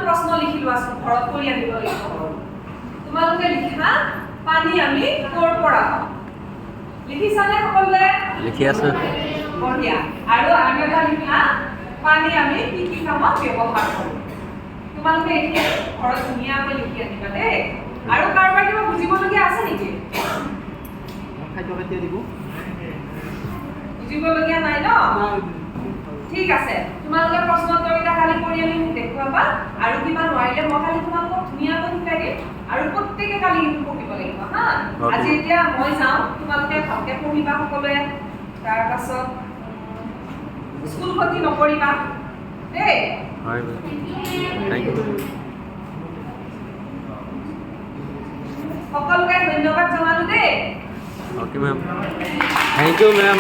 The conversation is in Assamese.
প্ৰশ্ন লিখি লোৱাচোন ঘৰত কৰি আনিব লাগিব তোমালোকে লিখা পানী আমি ক'ৰ পৰা পাওঁ লিখিছানে সকলোৱে লিখি আছো বঢ়িয়া আৰু এটা লিখা পানী আমি কি কি কামত ব্যৱহাৰ কৰোঁ তোমালোকে এতিয়া ঘৰত ধুনীয়াকৈ লিখি আনিবা দেই আৰু কাৰোবাৰ কিবা বুজিবলগীয়া আছে নেকি বুজিবলগীয়া নাই ন ঠিক আছে তোমালোকে প্ৰশ্নোত্তৰকেইটা খালি কৰি আনি মোক দেখুৱাবা আৰু কিবা নোৱাৰিলে মই খালি তোমালোকক ধুনীয়াকৈ শিকাই দিম আৰু প্ৰত্যেকে কালি কিন্তু পঢ়িব লাগিব হা আজি এতিয়া মই যাওঁ তোমালোকে ভালকৈ পঢ়িবা সকলোৱে তাৰপাছত স্কুল ক্ষতি নকৰিবা দেই হয় থ্যাংক ইউ সকলোকে ধন্যবাদ জনালো দেই okay ma'am thank you ma'am